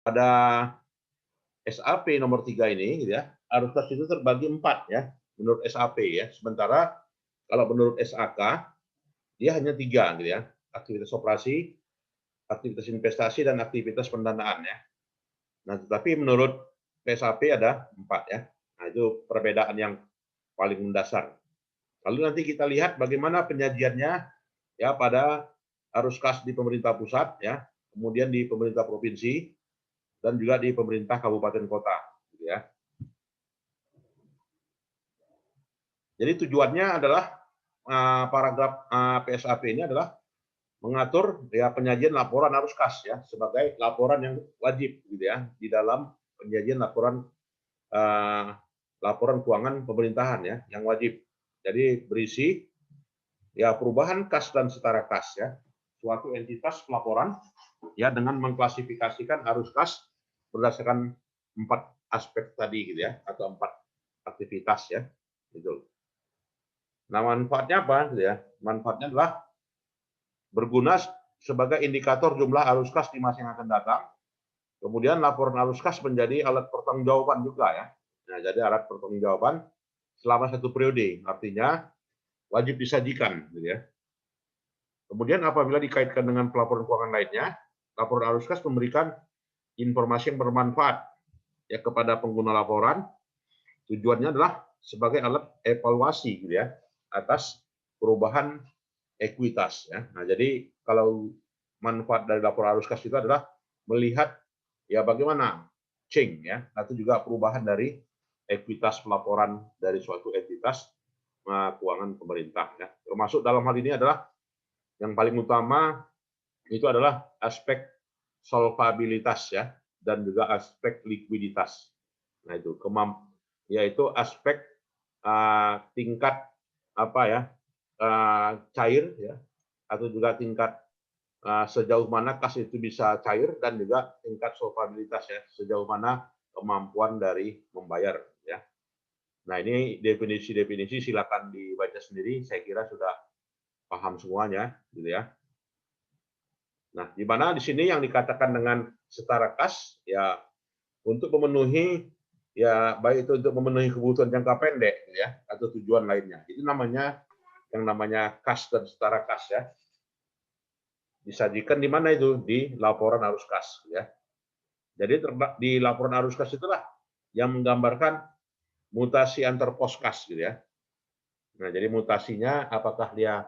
pada SAP nomor 3 ini gitu ya, arus kas itu terbagi 4 ya, menurut SAP ya. Sementara kalau menurut SAK dia hanya 3 gitu ya, aktivitas operasi, aktivitas investasi, dan aktivitas pendanaan ya. Nah, tetapi menurut PSAP ada 4 ya. Nah, itu perbedaan yang paling mendasar. Lalu nanti kita lihat bagaimana penyajiannya ya pada arus kas di pemerintah pusat ya, kemudian di pemerintah provinsi, dan juga di pemerintah kabupaten kota gitu ya. Jadi tujuannya adalah paragraf PSAP ini adalah mengatur ya penyajian laporan arus kas ya sebagai laporan yang wajib gitu ya di dalam penyajian laporan laporan keuangan pemerintahan ya yang wajib. Jadi berisi ya perubahan kas dan setara kas ya, suatu entitas pelaporan ya dengan mengklasifikasikan arus kas berdasarkan 4 aspek tadi gitu ya atau 4 aktivitas ya gitu. Nah, manfaatnya apa gitu ya? Manfaatnya adalah berguna sebagai indikator jumlah arus kas di masa yang akan datang. Kemudian laporan arus kas menjadi alat pertanggungjawaban juga ya. Nah, jadi alat pertanggungjawaban selama 1 periode, artinya wajib disajikan gitu ya. Kemudian apabila dikaitkan dengan pelaporan keuangan lainnya, laporan arus kas memberikan informasi yang bermanfaat ya kepada pengguna laporan. Tujuannya adalah sebagai alat evaluasi gitu ya atas perubahan ekuitas ya. Nah, jadi kalau manfaat dari laporan arus kas itu adalah melihat ya bagaimana change ya atau juga perubahan dari ekuitas pelaporan dari suatu entitas keuangan pemerintah ya. Termasuk dalam hal ini adalah yang paling utama itu adalah aspek solvabilitas ya dan juga aspek likuiditas. Nah, itu yaitu aspek tingkat apa ya cair ya atau juga tingkat sejauh mana kas itu bisa cair dan juga tingkat solvabilitas ya sejauh mana kemampuan dari membayar ya. Nah, ini definisi-definisi silakan dibaca sendiri, saya kira sudah paham semuanya gitu ya. Nah, di mana di sini yang dikatakan dengan setara kas ya untuk memenuhi ya baik itu untuk memenuhi kebutuhan jangka pendek ya atau tujuan lainnya. Itu namanya yang namanya kas dan setara kas ya. Disajikan di mana itu? Di laporan arus kas ya. Jadi di laporan arus kas itulah yang menggambarkan mutasi antar pos kas gitu ya. Nah, jadi mutasinya apakah dia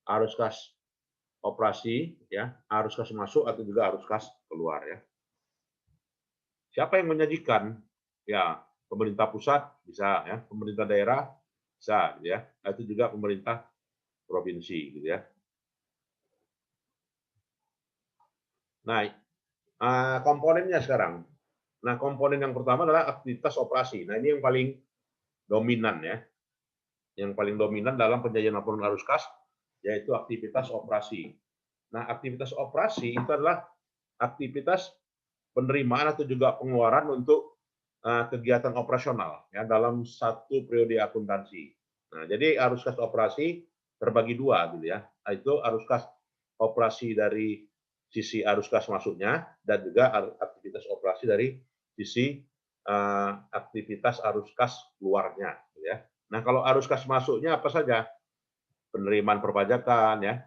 arus kas operasi ya, arus kas masuk atau juga arus kas keluar ya. Siapa yang menyajikan? Ya, pemerintah pusat bisa ya, pemerintah daerah bisa ya, itu juga pemerintah provinsi gitu ya. Nah, komponennya sekarang. Nah, komponen yang pertama adalah aktivitas operasi. Nah, ini yang paling dominan ya. Yang paling dominan dalam penyajian laporan arus kas yaitu aktivitas operasi. Nah, aktivitas operasi itu adalah aktivitas penerimaan atau juga pengeluaran untuk kegiatan operasional ya dalam satu periode akuntansi. Nah, jadi arus kas operasi terbagi dua gitu ya. Itu arus kas operasi dari sisi arus kas masuknya dan juga aktivitas operasi dari sisi aktivitas arus kas keluarnya gitu ya. Nah, kalau arus kas masuknya apa saja? Penerimaan perpajakan ya.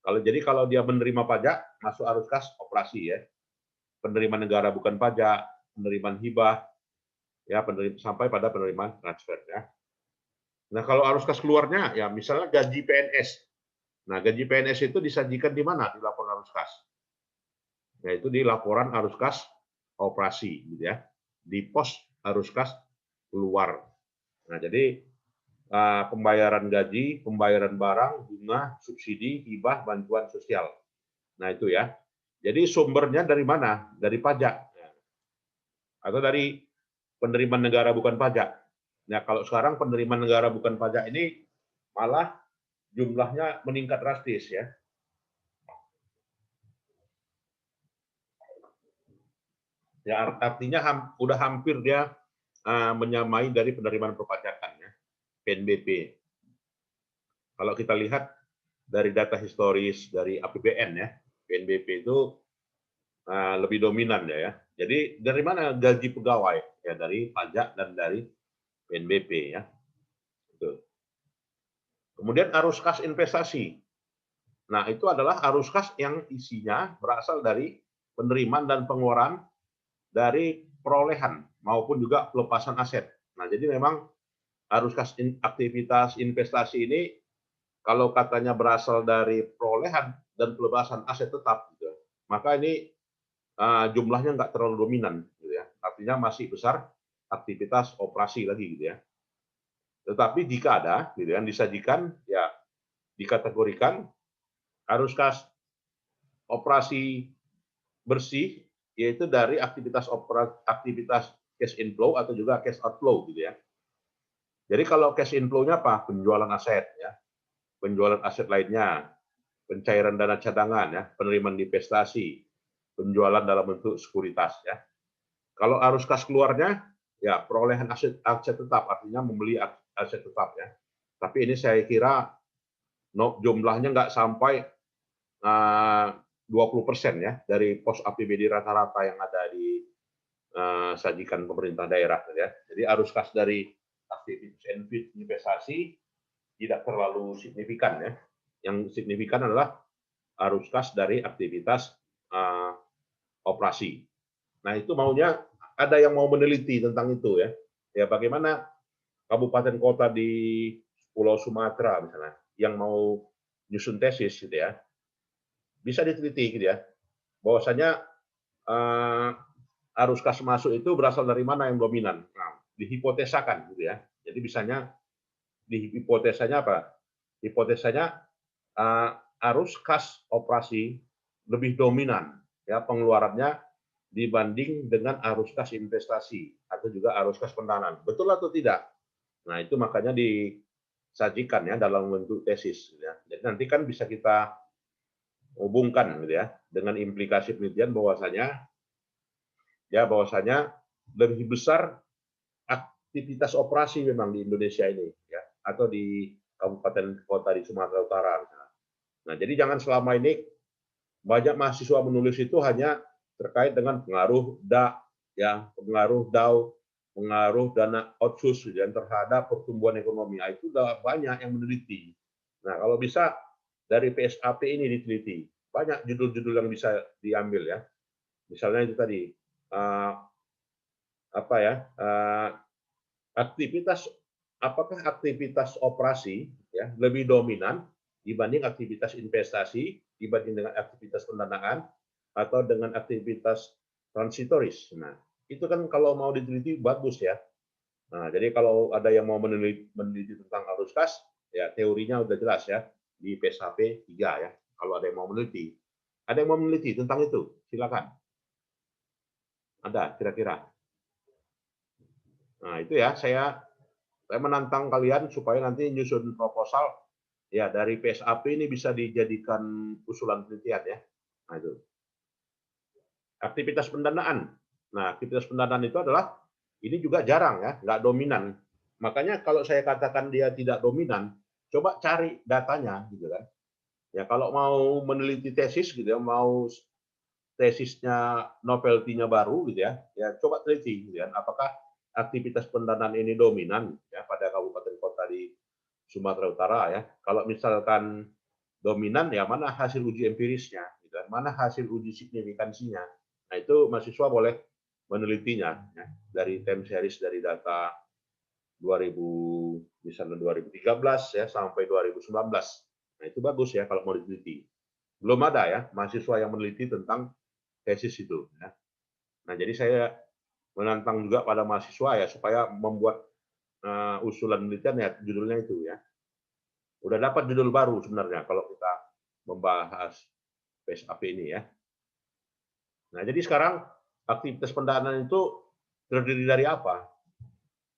Kalau dia menerima pajak masuk arus kas operasi ya. Penerimaan negara bukan pajak, penerimaan hibah, ya sampai pada penerimaan transfer ya. Nah, kalau arus kas keluarnya ya misalnya gaji PNS. Nah, gaji PNS itu disajikan di mana? Di laporan arus kas. Yaitu di laporan arus kas operasi gitu ya. Di pos arus kas keluar. Nah, jadi pembayaran gaji, pembayaran barang, bunga, subsidi, hibah, bantuan sosial. Nah, itu ya. Jadi sumbernya dari mana? Dari pajak atau dari penerimaan negara bukan pajak. Nah, kalau sekarang penerimaan negara bukan pajak ini malah jumlahnya meningkat drastis ya. Ya artinya udah hampir dia menyamai dari penerimaan perpajakan ya, PNBP. Kalau kita lihat dari data historis dari APBN ya, PNBP itu lebih dominan ya. Jadi dari mana gaji pegawai? Ya dari pajak dan dari PNBP ya. Betul. Kemudian arus kas investasi. Nah, itu adalah arus kas yang isinya berasal dari penerimaan dan pengeluaran dari perolehan maupun juga pelepasan aset. Nah, jadi memang arus kas aktivitas investasi ini kalau katanya berasal dari perolehan dan pelepasan aset tetap, gitu, maka ini jumlahnya nggak terlalu dominan, gitu ya. Artinya masih besar aktivitas operasi lagi, gitu ya. Tetapi jika ada, gitu kan, disajikan, ya dikategorikan arus kas operasi bersih, yaitu dari aktivitas cash inflow atau juga cash outflow, gitu ya. Jadi kalau cash inflow-nya apa? Penjualan aset, ya, penjualan aset lainnya, pencairan dana cadangan, ya, penerimaan investasi, penjualan dalam bentuk sekuritas, ya. Kalau arus kas keluarnya, ya perolehan aset tetap, artinya membeli aset tetap, ya. Tapi ini saya kira jumlahnya nggak sampai 20% ya dari pos APBD rata-rata yang ada di sajikan pemerintah daerah, ya. Jadi arus kas dari aktivitas investasi tidak terlalu signifikan, ya. Yang signifikan adalah arus kas dari aktivitas operasi. Nah, itu maunya ada yang mau meneliti tentang itu, ya. Ya bagaimana kabupaten kota di Pulau Sumatera misalnya yang mau nyusun tesis, gitu ya, bisa diteliti, gitu ya, bahwasanya arus kas masuk itu berasal dari mana yang dominan. Nah, dihipotesakan, gitu ya. Jadi bisanya hipotesanya apa? Hipotesanya arus kas operasi lebih dominan, ya, pengeluarannya dibanding dengan arus kas investasi atau juga arus kas pendanaan. Betul atau tidak? Nah, itu makanya disajikan ya dalam bentuk tesis, ya. Jadi nanti kan bisa kita hubungkan, gitu ya, dengan implikasi penelitian bahwasanya lebih besar aktivitas operasi memang di Indonesia ini, ya, atau di kabupaten kota di Sumatera Utara. Nah, jadi jangan selama ini banyak mahasiswa menulis itu hanya terkait dengan pengaruh ya, pengaruh DAO, pengaruh dana otsus dan terhadap pertumbuhan ekonomi. Nah, itu udah banyak yang meneliti. Nah, kalau bisa dari PSAP ini diteliti, banyak judul-judul yang bisa diambil, ya. Misalnya itu tadi apa ya, apakah aktivitas operasi, ya, lebih dominan dibanding aktivitas investasi, dibanding dengan aktivitas pendanaan atau dengan aktivitas transitoris. Nah, itu kan kalau mau diteliti bagus, ya. Nah, jadi kalau ada yang mau meneliti tentang arus kas, ya teorinya udah jelas, ya, di PSHP 3, ya. Kalau ada yang mau meneliti. Ada yang mau meneliti tentang itu? Silakan. Ada kira-kira? Nah, itu ya, saya menantang kalian supaya nanti nyusun proposal, ya, dari PSAP ini bisa dijadikan usulan penelitian, ya. Nah, itu. Aktivitas pendanaan. Nah, aktivitas pendanaan itu adalah ini juga jarang, ya, nggak dominan. Makanya kalau saya katakan dia tidak dominan, coba cari datanya, gitu kan. Ya, kalau mau meneliti tesis, gitu ya, mau tesisnya novelty-nya baru, gitu ya, ya coba teliti, gitu kan, apakah aktivitas pendanaan ini dominan, ya, pada kabupaten kota di Sumatera Utara, ya. Kalau misalkan dominan, ya mana hasil uji empirisnya, gitu kan, mana hasil uji signifikansinya. Nah, itu mahasiswa boleh menelitinya, ya, dari time series dari data 2000 misalnya 2013 ya sampai 2019. Nah, itu bagus ya kalau mau diteliti. Belum ada ya mahasiswa yang meneliti tentang tesis itu, ya. Nah, jadi saya menantang juga pada mahasiswa ya supaya membuat usulan penelitian, ya judulnya itu, ya. Udah dapat judul baru sebenarnya kalau kita membahas PSAP ini, ya. Nah, jadi sekarang aktivitas pendanaan itu terdiri dari apa?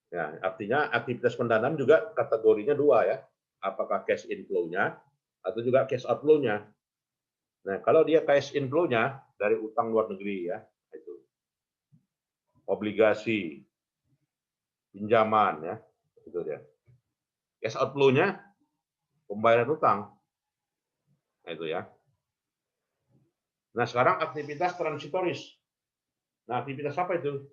Ya, artinya aktivitas pendanaan juga kategorinya dua, ya. Apakah cash inflow-nya atau juga cash outflow-nya. Nah, kalau dia cash inflow-nya dari utang luar negeri, ya, itu obligasi, pinjaman, ya, itu dia. Cash outflow-nya pembayaran utang. Nah, itu ya. Nah, sekarang aktivitas transitoris. Nah, aktivitas apa itu?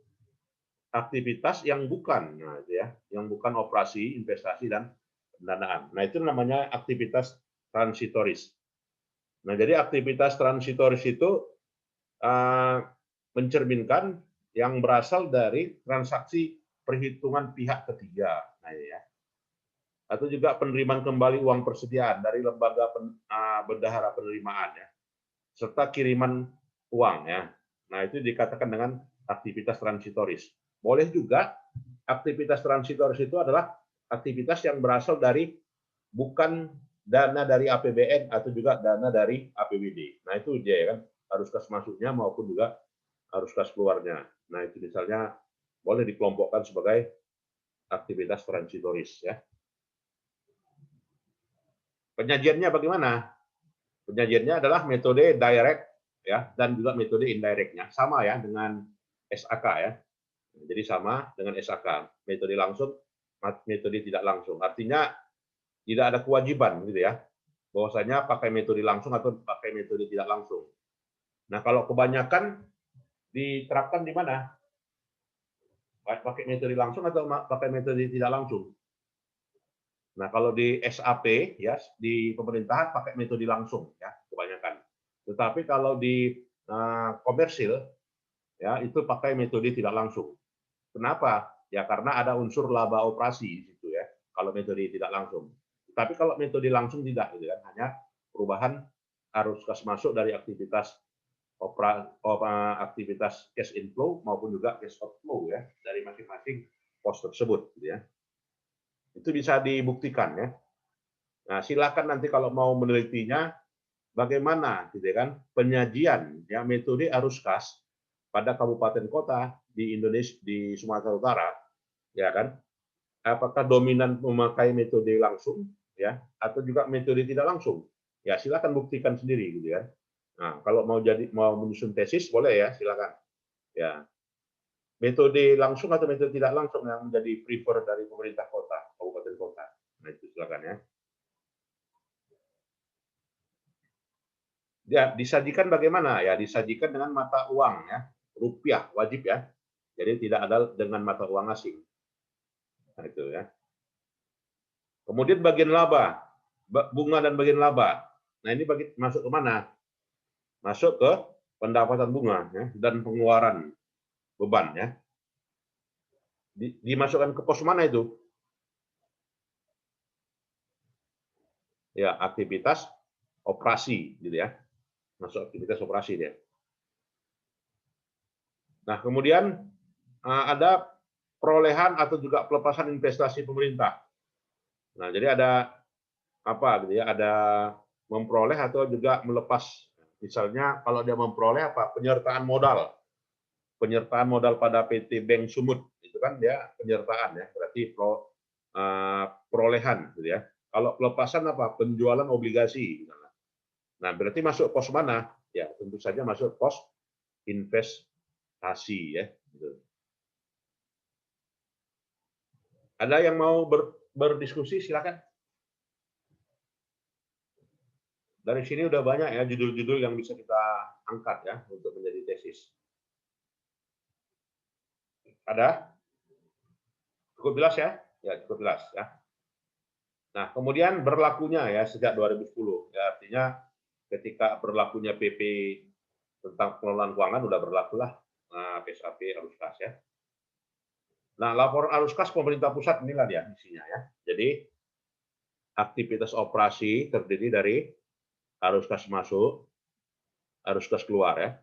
Aktivitas yang bukan, nah itu ya, yang bukan operasi, investasi dan pendanaan. Nah, itu namanya aktivitas transitoris. Nah, jadi aktivitas transitoris itu mencerminkan yang berasal dari transaksi perhitungan pihak ketiga. Nah, ya. Atau juga penerimaan kembali uang persediaan dari lembaga bendahara penerimaan ya, serta kiriman uang ya. Nah, itu dikatakan dengan aktivitas transitoris. Boleh juga aktivitas transitoris itu adalah aktivitas yang berasal dari bukan dana dari APBN atau juga dana dari APBD. Nah, itu dia ya kan, arus kas masuknya maupun juga arus kas keluarnya. Nah, itu misalnya boleh dikelompokkan sebagai aktivitas transitoris ya. Penyajiannya bagaimana? Penyajiannya adalah metode direct ya dan juga metode indirectnya. Sama ya dengan SAK ya. Jadi sama dengan SAK. Metode langsung, metode tidak langsung. Artinya tidak ada kewajiban gitu ya. Bahwasanya pakai metode langsung atau pakai metode tidak langsung. Nah, kalau kebanyakan diterapkan di mana? Pakai metode langsung atau pakai metode tidak langsung? Nah, kalau di SAP ya di pemerintahan pakai metode langsung ya kebanyakan. Tetapi kalau di komersil ya itu pakai metode tidak langsung. Kenapa? Ya karena ada unsur laba operasi di situ ya. Kalau metode tidak langsung. Tapi kalau metode langsung tidak gitu kan, hanya perubahan arus kas masuk dari aktivitas aktivitas cash inflow maupun juga cash outflow ya dari masing-masing pos tersebut gitu ya. Itu bisa dibuktikan ya. Nah, silakan nanti kalau mau menelitinya bagaimana gitu kan penyajian ya metode arus kas pada kabupaten kota di Indonesia di Sumatera Utara ya kan, apakah dominan memakai metode langsung ya atau juga metode tidak langsung, ya silakan buktikan sendiri gitu ya. Nah, kalau mau menyusun tesis boleh ya silakan ya, metode langsung atau metode tidak langsung yang menjadi prefer dari pemerintah kota kabupaten kota. Nah, itu silakan ya. Ya, disajikan bagaimana? Ya, disajikan dengan mata uang ya, rupiah wajib ya. Jadi tidak ada dengan mata uang asing. Nah, itu ya. Kemudian bagian laba, bunga dan bagian laba. Nah, ini masuk ke mana? Masuk ke pendapatan bunga ya, dan pengeluaran beban ya. Dimasukkan ke pos mana itu? Ya, aktivitas operasi gitu ya. Masuk aktivitas operasi dia. Nah, kemudian ada perolehan atau juga pelepasan investasi pemerintah. Nah, jadi ada apa gitu ya? Ada memperoleh atau juga melepas. Misalnya kalau dia memperoleh apa? Penyertaan modal. Penyertaan modal pada PT Bank Sumut itu kan dia penyertaan ya, berarti perolehan gitu ya. Kalau pelepasan apa? Penjualan obligasi. Nah, berarti masuk pos mana? Ya, tentu saja masuk pos investasi ya. Gitu. Ada yang mau berdiskusi silakan. Dari sini udah banyak ya judul-judul yang bisa kita angkat ya untuk menjadi tesis. Ada? Cukup jelas ya? Ya, cukup jelas ya. Nah, kemudian berlakunya ya sejak 2010. Ya, artinya ketika berlakunya PP tentang pengelolaan keuangan udah berlakulah PSAP arus kas ya. Nah, laporan arus kas pemerintah pusat inilah dia isinya ya. Jadi aktivitas operasi terdiri dari arus kas masuk, arus kas keluar ya.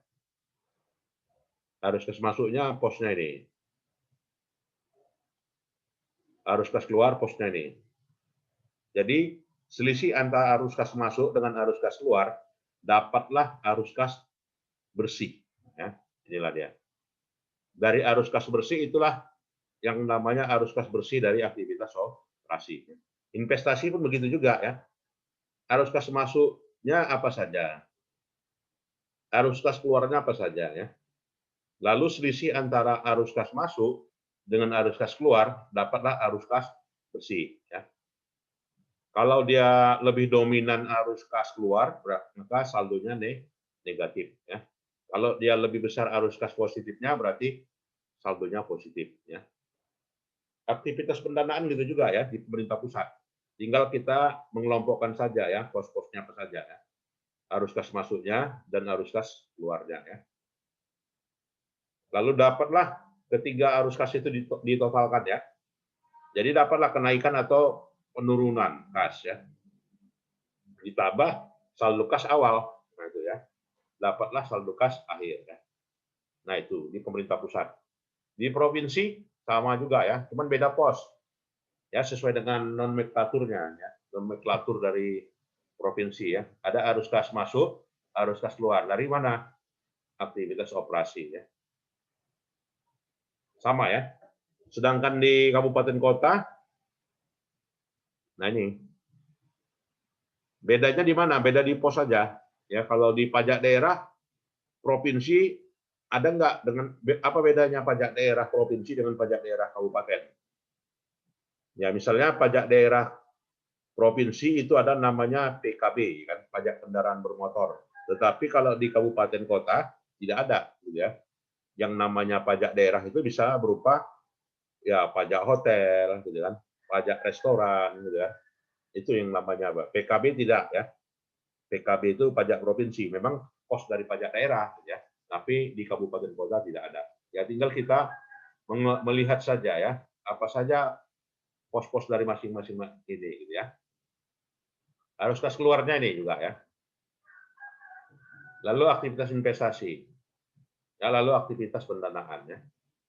Arus kas masuknya posnya ini. Arus kas keluar posnya ini. Jadi selisih antara arus kas masuk dengan arus kas keluar dapatlah arus kas bersih. Ya, inilah dia. Dari arus kas bersih itulah yang namanya arus kas bersih dari aktivitas operasi. Investasi pun begitu juga ya. Arus kas masuknya apa saja, arus kas keluarnya apa saja ya. Lalu selisih antara arus kas masuk dengan arus kas keluar dapatlah arus kas bersih ya. Kalau dia lebih dominan arus kas keluar, maka saldonya negatif ya. Kalau dia lebih besar arus kas positifnya, berarti saldonya positif. Ya. Aktivitas pendanaan gitu juga ya di pemerintah pusat. Tinggal kita mengelompokkan saja ya pos-posnya apa saja ya. Arus kas masuknya dan arus kas keluarnya ya. Lalu dapatlah ketiga arus kas itu ditotalkan ya. Jadi dapatlah kenaikan atau penurunan kas ya. Ditambah saldo kas awal. Nah itu ya. Dapatlah saldo kas akhir ya. Nah itu di pemerintah pusat. Di provinsi sama juga ya, cuman beda pos. Ya sesuai dengan nomenklaturnya ya. Nomenklatur dari provinsi ya. Ada arus kas masuk, arus kas keluar. Dari mana? Aktivitas operasi ya. Sama ya. Sedangkan di kabupaten kota, nah ini bedanya di mana? Beda di pos saja. Ya kalau di pajak daerah provinsi ada nggak dengan apa bedanya pajak daerah provinsi dengan pajak daerah kabupaten? Ya misalnya pajak daerah provinsi itu ada namanya PKB kan, pajak kendaraan bermotor. Tetapi kalau di kabupaten kota tidak ada, gitu ya. Yang namanya pajak daerah itu bisa berupa ya pajak hotel, gitu kan, pajak restoran, gitu ya. Itu yang namanya apa? PKB tidak ya. PKB itu pajak provinsi, memang pos dari pajak daerah, gitu ya. Tapi di kabupaten kota tidak ada. Ya tinggal kita melihat saja ya, apa saja pos-pos dari masing-masing ini, gitu ya. Harus kas keluarnya ini juga ya. Lalu aktivitas investasi. Ya, lalu aktivitas pendanaan ya.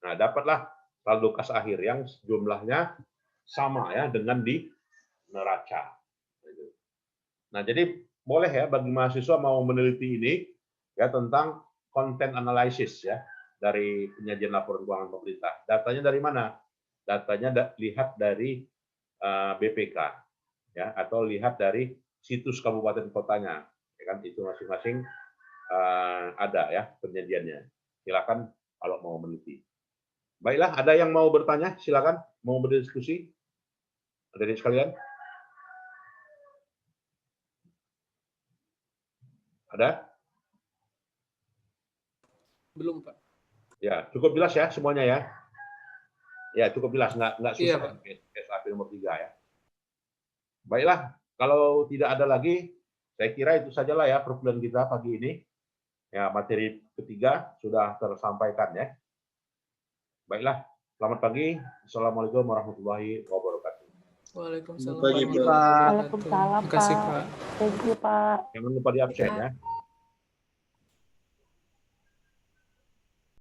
Nah, dapatlah saldo kas akhir yang jumlahnya sama ya dengan di neraca. Nah, jadi boleh ya bagi mahasiswa mau meneliti ini ya tentang content analysis ya dari penyajian laporan keuangan pemerintah. Datanya dari mana? Datanya lihat dari BPK ya atau lihat dari situs kabupaten kotanya. Ya kan itu masing-masing ada ya penyajiannya. Silakan kalau mau meneliti. Baiklah, ada yang mau bertanya? Silakan mau berdiskusi. Ada sekalian? Ada? Belum, Pak. Ya, cukup jelas ya semuanya ya. Ya, cukup jelas, nggak susah Iya, Pak. SAP nomor 3 ya. Baiklah, kalau tidak ada lagi, saya kira itu sajalah ya perkuliahan kita pagi ini. Ya, materi ketiga sudah tersampaikan ya. Baiklah, selamat pagi. Assalamualaikum warahmatullahi wabarakatuh. Waalaikumsalam Pagi, warahmatullahi Pak. wabarakatuh. Waalaikumsalam, Terima kasih, Pak. Pak. Thank you, Pak. Jangan lupa di absen ya.